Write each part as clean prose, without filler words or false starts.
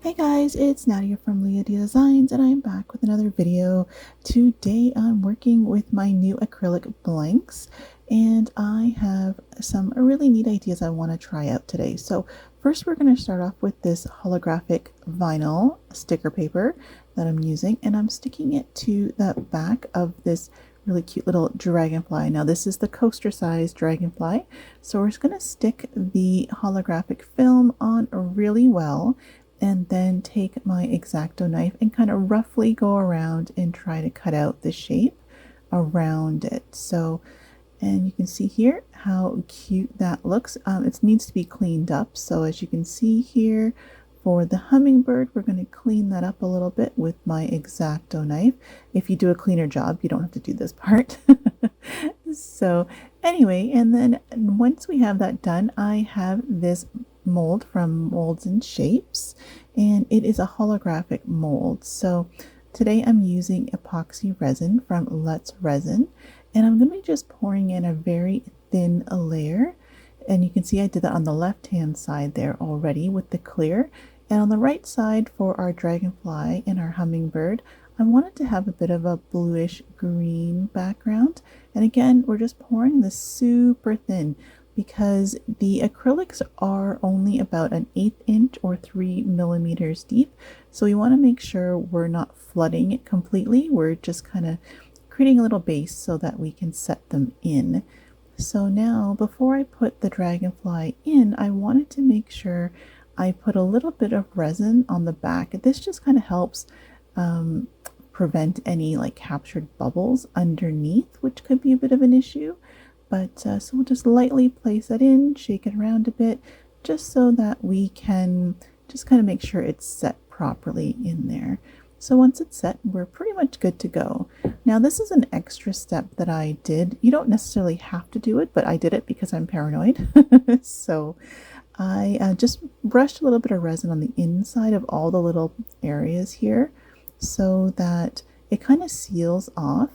Hey guys, it's LiaDia from liadiadesigns and I'm back with another video. Today I'm working with my new acrylic blanks and I have some really neat ideas I want to try out today. So first we're going to start off with this holographic vinyl sticker paper that I'm using, and I'm sticking it to the back of this really cute little dragonfly. Now this is the coaster size dragonfly, so we're just going to stick the holographic film on really well and then take my X-Acto knife and kind of roughly go around and try to cut out the shape around it. So, and you can see here how cute that looks. It needs to be cleaned up. So as you can see here, for the hummingbird, we're going to clean that up a little bit with my X-Acto knife. If you do a cleaner job, you don't have to do this part. So anyway, and then once we have that done, I have this mold from Molds and Shapes, and it is a holographic mold. So today I'm using epoxy resin from Let's Resin, and I'm going to be just pouring in a very thin layer. And you can see I did that on the left hand side there already with the clear, and on the right side for our dragonfly and our hummingbird I wanted to have a bit of a bluish green background. And again, we're just pouring this super thin because the acrylics are only about an 1/8 inch or 3 millimeters deep. So we want to make sure we're not flooding it completely. We're just kind of creating a little base so that we can set them in. So now, before I put the dragonfly in, I wanted to make sure I put a little bit of resin on the back. This just kind of helps prevent any like captured bubbles underneath, which could be a bit of an issue. But so we'll just lightly place it in, shake it around a bit, just so that we can just kind of make sure it's set properly in there. So once it's set, we're pretty much good to go. Now this is an extra step that I did. You don't necessarily have to do it, but I did it because I'm paranoid. So I just brushed a little bit of resin on the inside of all the little areas here so that it kind of seals off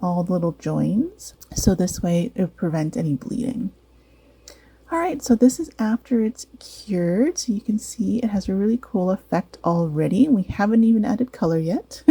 all the little joins. So this way it will prevent any bleeding. All right, so this is after it's cured. So you can see it has a really cool effect already. We haven't even added color yet.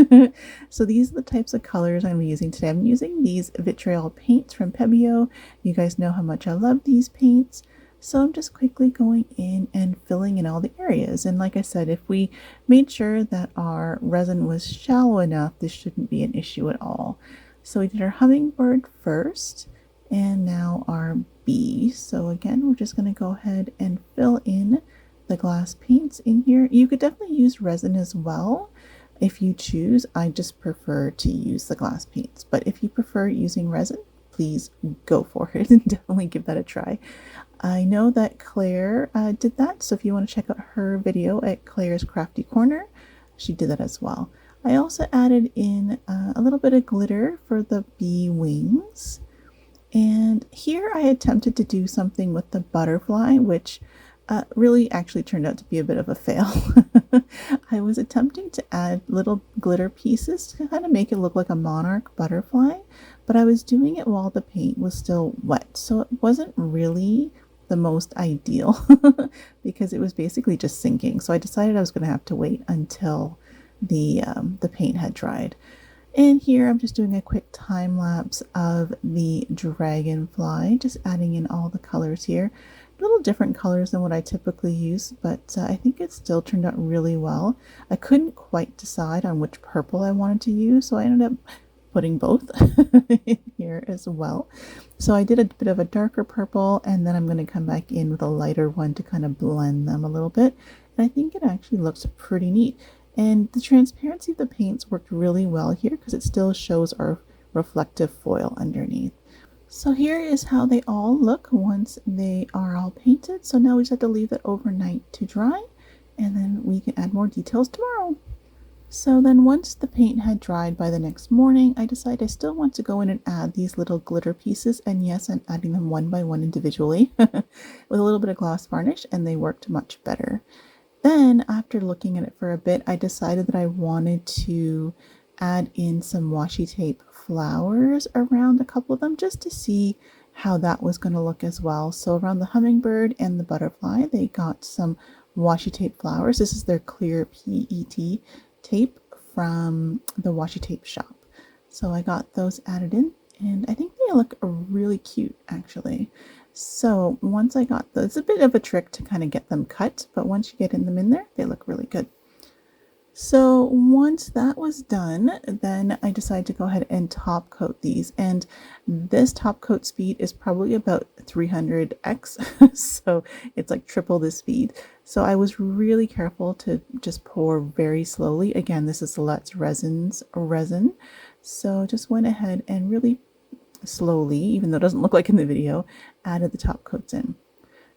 So these are the types of colors I'm using today. I'm using these Vitrail paints from Pebeo. You guys know how much I love these paints. So I'm just quickly going in and filling in all the areas. And like I said, if we made sure that our resin was shallow enough, this shouldn't be an issue at all. So we did our hummingbird first, and now our bee. So again, we're just going to go ahead and fill in the glass paints in here. You could definitely use resin as well if you choose. I just prefer to use the glass paints, but if you prefer using resin, please go for it and definitely give that a try. I know that Claire did that, so if you want to check out her video at Claire's Crafty Corner, she did that as well. I also added in a little bit of glitter for the bee wings. And here I attempted to do something with the butterfly, which really actually turned out to be a bit of a fail. I was attempting to add little glitter pieces to kind of make it look like a monarch butterfly, but I was doing it while the paint was still wet. So it wasn't really the most ideal because it was basically just sinking. So I decided I was going to have to wait until the paint had dried. And here I'm just doing a quick time lapse of the dragonfly, just adding in all the colors here. A little different colors than what I typically use, but I think it still turned out really well. I couldn't quite decide on which purple I wanted to use, so I ended up putting both in here as well. So I did a bit of a darker purple, and then I'm going to come back in with a lighter one to kind of blend them a little bit. And I think it actually looks pretty neat. And the transparency of the paints worked really well here because it still shows our reflective foil underneath. So here is how they all look once they are all painted. So now we just have to leave it overnight to dry, and then we can add more details tomorrow. So then once the paint had dried by the next morning, I decided I still want to go in and add these little glitter pieces. And yes, I'm adding them one by one individually with a little bit of gloss varnish, and they worked much better. Then after looking at it for a bit, I decided that I wanted to add in some washi tape flowers around a couple of them just to see how that was going to look as well. So around the hummingbird and the butterfly, they got some washi tape flowers. This is their clear PET tape from the washi tape shop. So I got those added in, and I think they look really cute actually. So once I got those, it's a bit of a trick to kind of get them cut, but once you get them in there, they look really good. So once that was done, then I decided to go ahead and top coat these, and this top coat speed is probably about 300x, so it's like triple the speed. So I was really careful to just pour very slowly. Again, this is LiaDia's resin, so just went ahead and really slowly, even though it doesn't look like in the video, added the top coats in.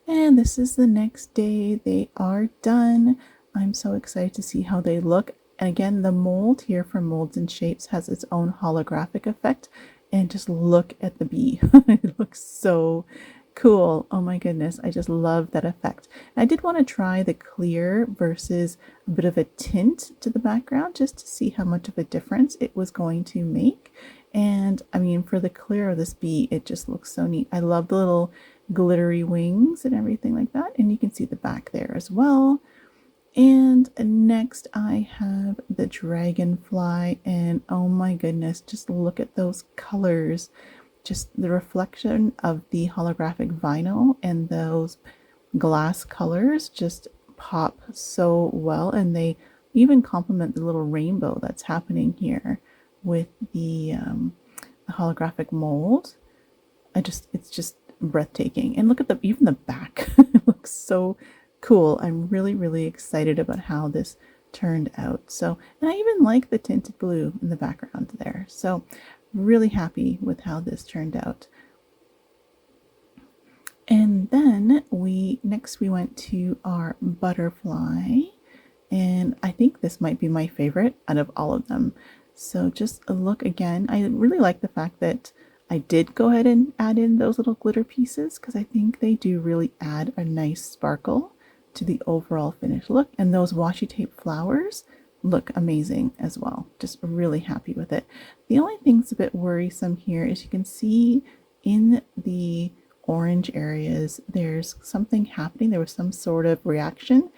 And this is the next day. They are done. I'm so excited to see how they look. And again, the mold here from Molds and Shapes has its own holographic effect. And just look at the bee. It looks so cool. Oh my goodness. I just love that effect. And I did want to try the clear versus a bit of a tint to the background just to see how much of a difference it was going to make. And I mean, for the clear of this bee, it just looks so neat. I love the little glittery wings and everything like that. And you can see the back there as well. And next I have the dragonfly, and oh my goodness, just look at those colors. Just the reflection of the holographic vinyl and those glass colors just pop so well, and they even complement the little rainbow that's happening here with the holographic mold. It's just breathtaking. And look at even the back. It looks so cool. I'm really excited about how this turned out. So, and I even like the tinted blue in the background there. So really happy with how this turned out. And then next we went to our butterfly, and I think this might be my favorite out of all of them. So just a look again. I really like the fact that I did go ahead and add in those little glitter pieces, because I think they do really add a nice sparkle to the overall finished look. And those washi tape flowers look amazing as well. Just really happy with it. The only thing that's a bit worrisome here is you can see in the orange areas there's something happening. There was some sort of reaction,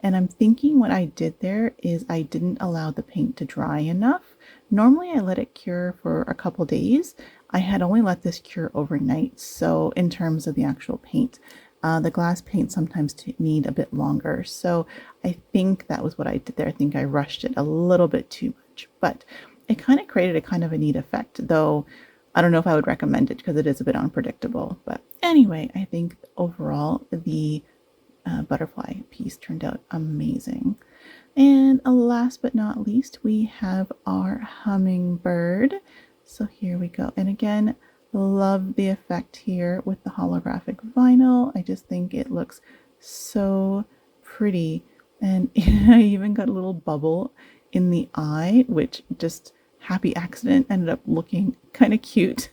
and I'm thinking what I did there is I didn't allow the paint to dry enough. Normally I let it cure for a couple days. I had only let this cure overnight, so in terms of the actual paint, the glass paint sometimes need a bit longer. So I think that was what I did there. I think I rushed it a little bit too much, but it kind of created a neat effect, though I don't know if I would recommend it because it is a bit unpredictable. But anyway, I think overall the butterfly piece turned out amazing. And last but not least, we have our hummingbird. So here we go. And again, love the effect here with the holographic vinyl. I just think it looks so pretty. And I even got a little bubble in the eye, which just happy accident ended up looking kind of cute.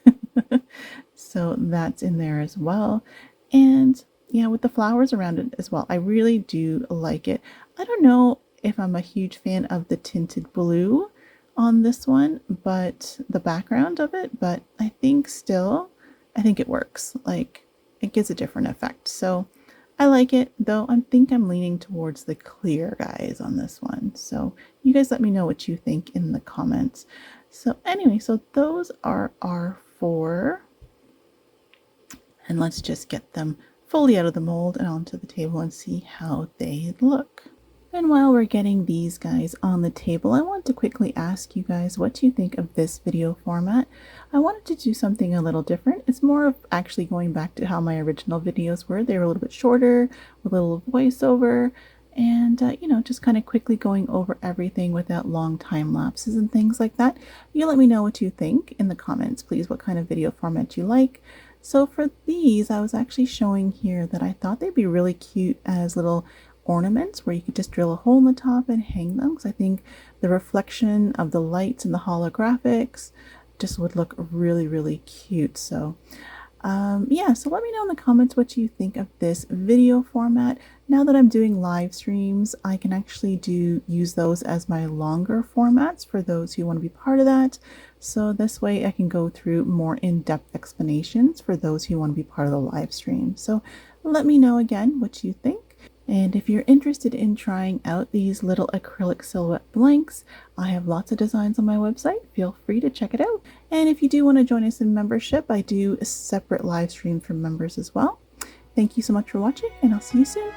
So that's in there as well. And yeah, with the flowers around it as well. I really do like it. I don't know if I'm a huge fan of the tinted blue on this one, but the background of it, but I think it works. Like, it gives a different effect. So I like it, though I think I'm leaning towards the clear guys on this one. So you guys let me know what you think in the comments. So anyway, so those are our 4. And let's just get them fully out of the mold and onto the table and see how they look. And while we're getting these guys on the table, I want to quickly ask you guys what you think of this video format. I wanted to do something a little different. It's more of actually going back to how my original videos were. They were a little bit shorter, with a little voiceover, and just kind of quickly going over everything without long time lapses and things like that. You let me know what you think in the comments, please, what kind of video format you like. So for these, I was actually showing here that I thought they'd be really cute as little ornaments where you could just drill a hole in the top and hang them, because I think the reflection of the lights and the holographics just would look really cute. So yeah, so let me know in the comments what you think of this video format. Now that I'm doing live streams, I can actually use those as my longer formats for those who want to be part of that. So this way I can go through more in-depth explanations for those who want to be part of the live stream. So let me know again what you think. And if you're interested in trying out these little acrylic silhouette blanks, I have lots of designs on my website. Feel free to check it out. And if you do want to join us in membership, I do a separate live stream for members as well. Thank you so much for watching, and I'll see you soon.